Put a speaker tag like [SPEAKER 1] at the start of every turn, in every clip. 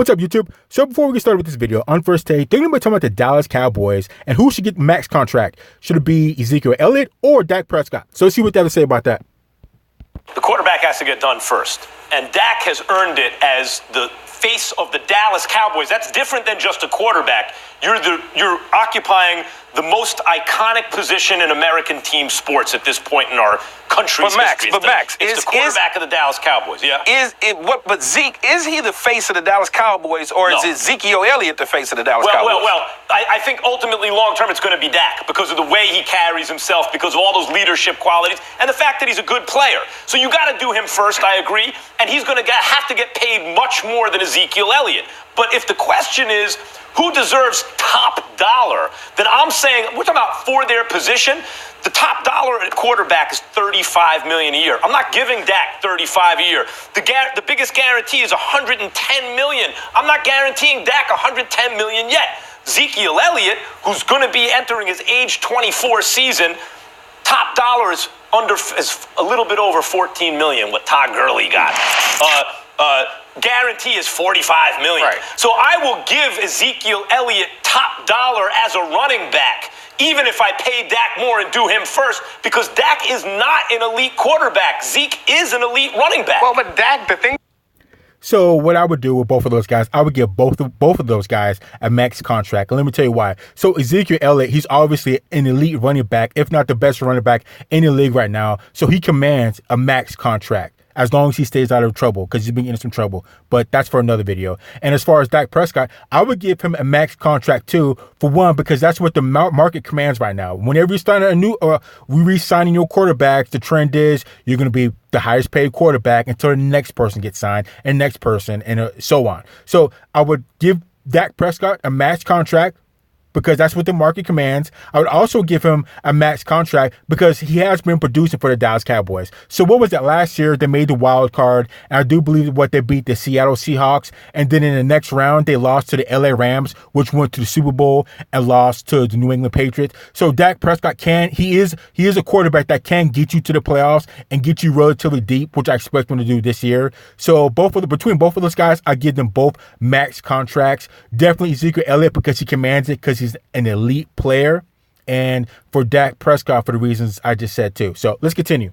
[SPEAKER 1] What's up, YouTube? So before we get started with this video, on first take, they're going to be talking about the Dallas Cowboys and who should get max contract. Should it be Ezekiel Elliott or Dak Prescott? So let's see what they have to say about that.
[SPEAKER 2] The quarterback has to get done first. And Dak has earned it as the face of the Dallas Cowboys. That's different than just a quarterback. You're occupying the most iconic position in American team sports at this point in our country's history. It's the quarterback of the Dallas Cowboys. Yeah.
[SPEAKER 3] But Zeke, is he the face of the Dallas Cowboys, or is Ezekiel Elliott the face of the Dallas Cowboys?
[SPEAKER 2] I think ultimately long term it's going to be Dak because of the way he carries himself, because of all those leadership qualities, and the fact that he's a good player. So you got to do him first. I agree, and he's going to have to get paid much more than Ezekiel Elliott. But if the question is who deserves top dollar, then I'm saying we're talking about for their position. The top dollar at quarterback is $35 million a year. I'm not giving Dak $35 a year. The biggest guarantee is $110 million. I'm not guaranteeing Dak $110 million yet. Ezekiel Elliott, who's going to be entering his age 24 season, top dollar is a little bit over $14 million. What Todd Gurley got. Guarantee is $45 million. Right. So I will give Ezekiel Elliott top dollar as a running back, even if I pay Dak more and do him first, because Dak is not an elite quarterback. Zeke is an elite running back.
[SPEAKER 3] Well, but Dak, the thing.
[SPEAKER 1] So what I would do with both of those guys, I would give both of those guys a max contract. And let me tell you why. So Ezekiel Elliott, he's obviously an elite running back, if not the best running back in the league right now. So he commands a max contract as long as he stays out of trouble, because he's been in some trouble. But that's for another video. And as far as Dak Prescott, I would give him a max contract too, for one, because that's what the market commands right now. Whenever you're starting re-signing your quarterbacks, the trend is you're going to be the highest paid quarterback until the next person gets signed, and next person, and so on. So I would give Dak Prescott a max contract, because that's what the market commands. I would also give him a max contract because he has been producing for the Dallas Cowboys. So what was that last year? They made the wild card, and I do believe they beat the Seattle Seahawks, and then in the next round they lost to the LA Rams, which went to the Super Bowl and lost to the New England Patriots. So Dak Prescott he is a quarterback that can get you to the playoffs and get you relatively deep, which I expect him to do this year. So between both of those guys, I give them both max contracts. Definitely Ezekiel Elliott because he commands it, because he's an elite player, and for Dak Prescott for the reasons I just said too. So let's continue.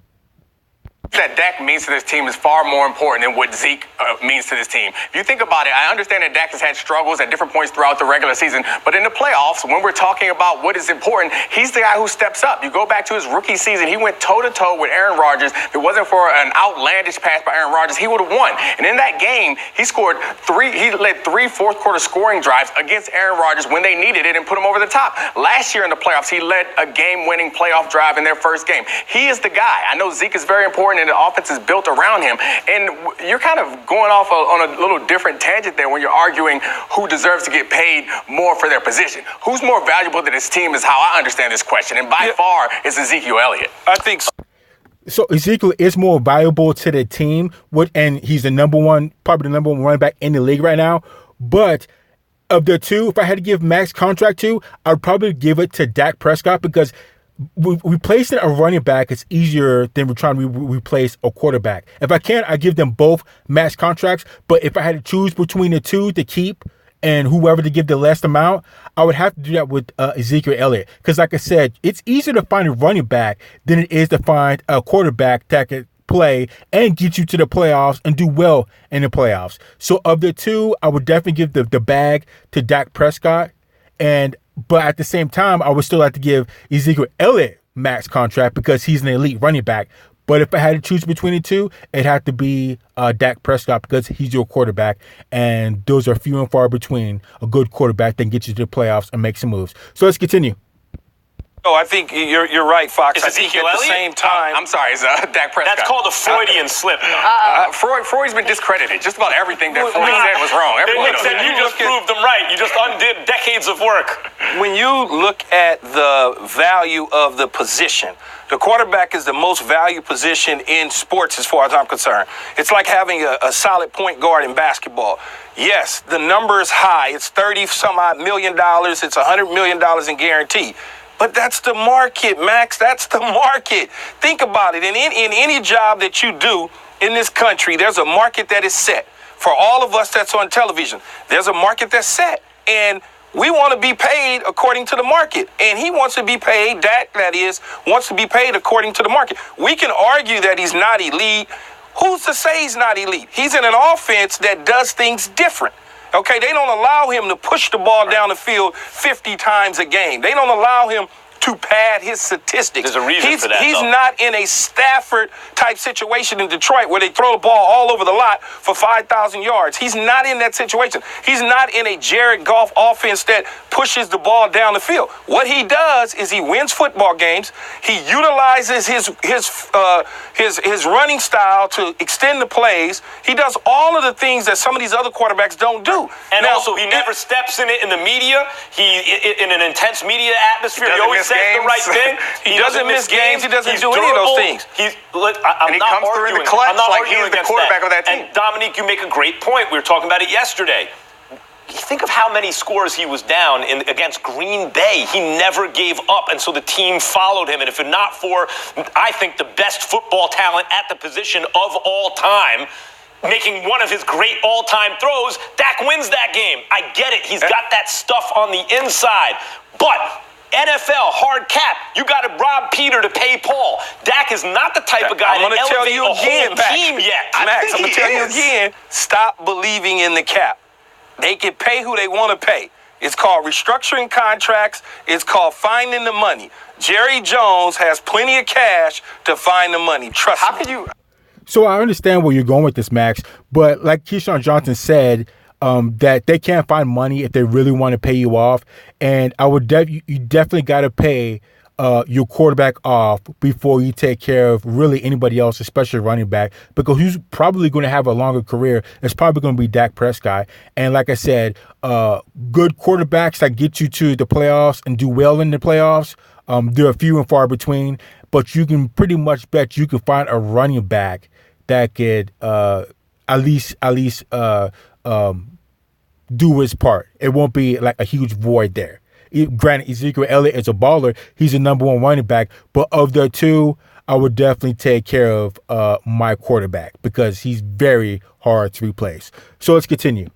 [SPEAKER 3] That Dak means to this team is far more important than what Zeke means to this team. If you think about it, I understand that Dak has had struggles at different points throughout the regular season, but in the playoffs, when we're talking about what is important, he's the guy who steps up. You go back to his rookie season, he went toe-to-toe with Aaron Rodgers. If it wasn't for an outlandish pass by Aaron Rodgers, he would have won. And in that game, he led three fourth-quarter scoring drives against Aaron Rodgers when they needed it and put him over the top. Last year in the playoffs, he led a game-winning playoff drive in their first game. He is the guy. I know Zeke is very important, and the offense is built around him. And you're kind of going off on a little different tangent there when you're arguing who deserves to get paid more for their position. Who's more valuable to this team is how I understand this question. And by far, it's Ezekiel Elliott.
[SPEAKER 2] I think so.
[SPEAKER 1] So Ezekiel is more valuable to the team, and he's probably the number one running back in the league right now. But of the two, if I had to give max contract to, I'd probably give it to Dak Prescott, because replacing a running back is easier than we're trying to replace a quarterback. If I can, I give them both max contracts. But if I had to choose between the two to keep and whoever to give the less amount, I would have to do that with Ezekiel Elliott. Because like I said, it's easier to find a running back than it is to find a quarterback that could play and get you to the playoffs and do well in the playoffs. So of the two, I would definitely give the bag to Dak Prescott. But at the same time, I would still have to give Ezekiel Elliott max contract because he's an elite running back. But if I had to choose between the two, it'd have to be Dak Prescott, because he's your quarterback. And those are few and far between a good quarterback that can get you to the playoffs and make some moves. So let's continue.
[SPEAKER 3] Oh, I think you're right, Fox.
[SPEAKER 2] Is Ezekiel
[SPEAKER 3] at the
[SPEAKER 2] Elliott?
[SPEAKER 3] same time. I'm sorry, it's Dak Prescott.
[SPEAKER 2] That's called a Freudian slip.
[SPEAKER 3] Freud's been discredited. Just about everything that Freud said was wrong.
[SPEAKER 2] You just proved them right. You just undid decades of work.
[SPEAKER 4] When you look at the value of the position, the quarterback is the most valued position in sports as far as I'm concerned. It's like having a solid point guard in basketball. Yes, the number is high. It's $30-some-odd million. It's $100 million in guarantee. But that's the market, Max. That's the market. Think about it. In any job that you do in this country, there's a market that is set. for all of us that's on television. There's a market that's set, and we want to be paid according to the market. And he wants to be paid, Dak, that is, wants to be paid according to the market. We can argue that he's not elite. Who's to say he's not elite? He's in an offense that does things different. Okay, they don't allow him to push the ball down the field 50 times a game. They don't allow him to pad his statistics.
[SPEAKER 2] There's a reason for that,
[SPEAKER 4] He's
[SPEAKER 2] though.
[SPEAKER 4] not in a Stafford-type situation in Detroit where they throw the ball all over the lot for 5,000 yards. He's not in that situation. He's not in a Jared Goff offense that pushes the ball down the field. What he does is he wins football games. He utilizes his running style to extend the plays. He does all of the things that some of these other quarterbacks don't do.
[SPEAKER 2] And also, he never steps in it in the media. In an intense media atmosphere, he always says the right thing.
[SPEAKER 4] He doesn't miss games. He doesn't do
[SPEAKER 2] durable.
[SPEAKER 4] any of those things.
[SPEAKER 3] And he comes through in the clutch like he's the quarterback of that team.
[SPEAKER 2] And Dominique, you make a great point. We were talking about it yesterday. Think of how many scores he was down against Green Bay. He never gave up, and so the team followed him. And if not for, I think, the best football talent at the position of all time, making one of his great all-time throws, Dak wins that game. I get it. He's got that stuff on the inside. But NFL, hard cap. You got to rob Peter to pay Paul. Dak is not the type of guy to elevate a whole team yet.
[SPEAKER 4] Max, I'm going to tell you again, stop believing in the cap. They can pay who they want to pay. It's called restructuring contracts. It's called finding the money. Jerry Jones has plenty of cash to find the money. Trust me.
[SPEAKER 3] How could you?
[SPEAKER 1] So I understand where you're going with this, Max, but like Keyshawn Johnson said, that they can't find money if they really want to pay you off. And I would you definitely got to pay your quarterback off before you take care of really anybody else, especially running back, because who's probably going to have a longer career is probably going to be Dak Prescott. And like I said, good quarterbacks that get you to the playoffs and do well in the playoffs, they're few and far between, but you can pretty much bet you can find a running back that could at least do his part. It won't be like a huge void there. Granted, Ezekiel Elliott is a baller. He's a number one running back. But of the two, I would definitely take care of my quarterback because he's very hard to replace. So let's continue.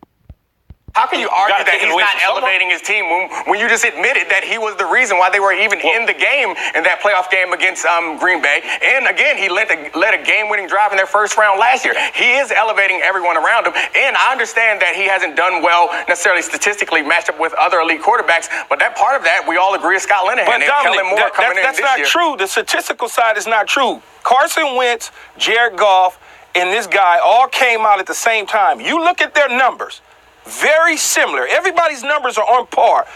[SPEAKER 3] How can you argue that he's not elevating his team when you just admitted that he was the reason why they were even in the game in that playoff game against Green Bay? And again, he led a game-winning drive in their first round last year. He is elevating everyone around him. And I understand that he hasn't done well necessarily statistically matched up with other elite quarterbacks, but that part of that we all agree is Scott Linehan.
[SPEAKER 4] But Dominic, that's not
[SPEAKER 3] year.
[SPEAKER 4] true. The statistical side is not true. Carson Wentz, Jared Goff, and this guy all came out at the same time. You look at their numbers. Very similar. Everybody's numbers are on par.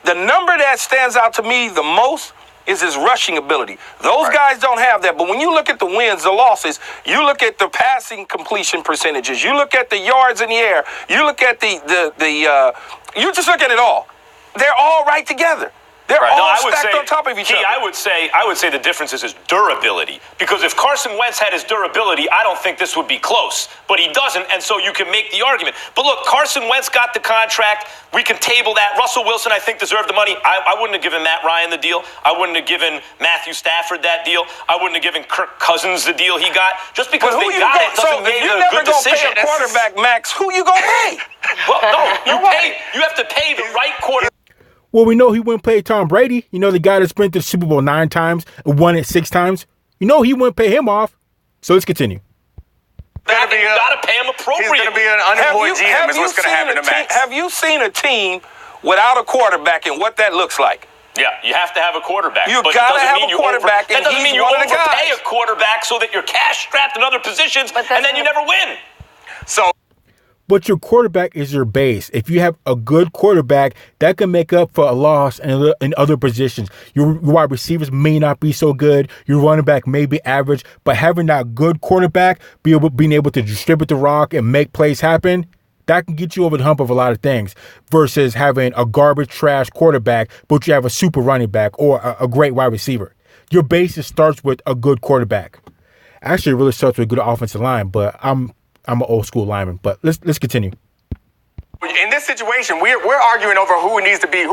[SPEAKER 4] The number that stands out to me the most is his rushing ability. Those guys don't have that. But when you look at the wins, the losses, you look at the passing completion percentages, you look at the yards in the air, you look at you just look at it all. They're all right together. They're all stacked on top of each other.
[SPEAKER 2] I would say the difference is his durability. Because if Carson Wentz had his durability, I don't think this would be close. But he doesn't, and so you can make the argument. But look, Carson Wentz got the contract. We can table that. Russell Wilson, I think, deserved the money. I wouldn't have given Matt Ryan the deal. I wouldn't have given Matthew Stafford that deal. I wouldn't have given Kirk Cousins the deal he got. Just because they got it doesn't make it a good decision.
[SPEAKER 4] Pay a quarterback, Max, who you gonna pay?
[SPEAKER 2] Well, no, you have to pay the right quarterback.
[SPEAKER 1] Well, we know he wouldn't pay Tom Brady. You know, the guy that's been to the Super Bowl 9 times and won it 6 times. You know he wouldn't pay him off. So let's continue.
[SPEAKER 2] You got to pay him appropriately.
[SPEAKER 3] He's going to be an unemployed GM is what's going to happen to Max.
[SPEAKER 4] Have you seen a team without a quarterback and what that looks like?
[SPEAKER 2] Yeah, you have to have a quarterback.
[SPEAKER 4] You got to have a quarterback,
[SPEAKER 2] that doesn't mean you overpay a quarterback so that you're cash strapped in other positions and then you never win.
[SPEAKER 1] But your quarterback is your base. If you have a good quarterback, that can make up for a loss in other positions. Your wide receivers may not be so good. Your running back may be average. But having that good quarterback, being able to distribute the rock and make plays happen, that can get you over the hump of a lot of things versus having a garbage trash quarterback, but you have a super running back or a great wide receiver. Your base starts with a good quarterback. Actually, it really starts with a good offensive line, but I'm an old school lineman, but let's continue.
[SPEAKER 3] And in this situation, we're arguing over who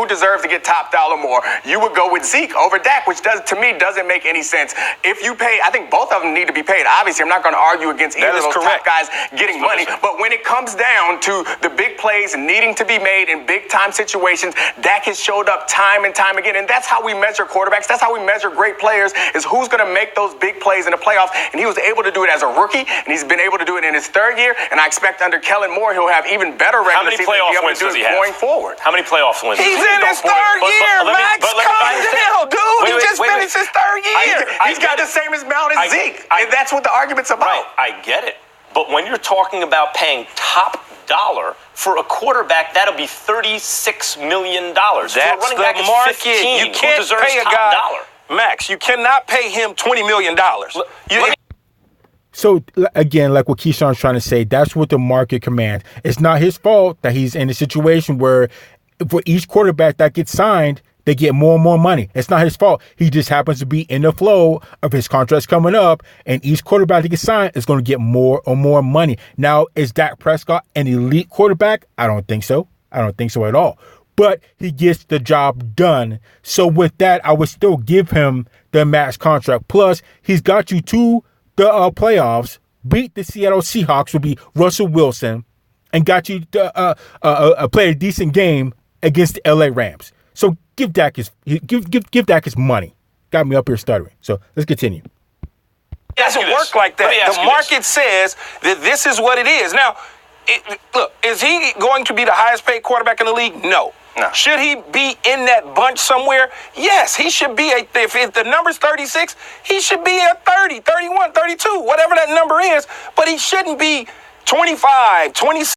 [SPEAKER 3] deserves to get top dollar more. You would go with Zeke over Dak, which to me doesn't make any sense. If you pay, I think both of them need to be paid. Obviously, I'm not going to argue against either of those top guys getting money. But when it comes down to the big plays needing to be made in big time situations, Dak has showed up time and time again. And that's how we measure quarterbacks. That's how we measure great players, is who's going to make those big plays in the playoffs. And he was able to do it as a rookie, and he's been able to do it in his third year. And I expect under Kellen Moore, he'll have even better regular season
[SPEAKER 2] wins does he have
[SPEAKER 3] going forward.
[SPEAKER 2] How many playoff wins?
[SPEAKER 4] He's in his third year, Max. Calm down, dude. He just finished his third year.
[SPEAKER 3] He's got the same amount as Zeke. And that's what the argument's about.
[SPEAKER 2] Right, I get it. But when you're talking about paying top dollar for a quarterback, that'll be $36 million.
[SPEAKER 4] That's the market. You can't pay a guy. Max, you cannot pay him $20 million.
[SPEAKER 1] So, again, like what Keyshawn's trying to say, that's what the market commands. It's not his fault that he's in a situation where for each quarterback that gets signed, they get more and more money. It's not his fault. He just happens to be in the flow of his contracts coming up, and each quarterback that gets signed is going to get more and more money. Now, is Dak Prescott an elite quarterback? I don't think so. I don't think so at all. But he gets the job done. So with that, I would still give him the max contract. Plus, he's got you to the playoffs, beat the Seattle Seahawks, will be Russell Wilson, and got you to play a decent game against the LA Rams. So give Dak his money. Got me up here stuttering. So let's continue.
[SPEAKER 4] It doesn't work like that. The market says that this is what it is. Now, look, is he going to be the highest paid quarterback in the league? No. Should he be in that bunch somewhere? Yes, he should be. If the number's 36, he should be at 30, 31, 32, whatever that number is. But he shouldn't be 25, 26.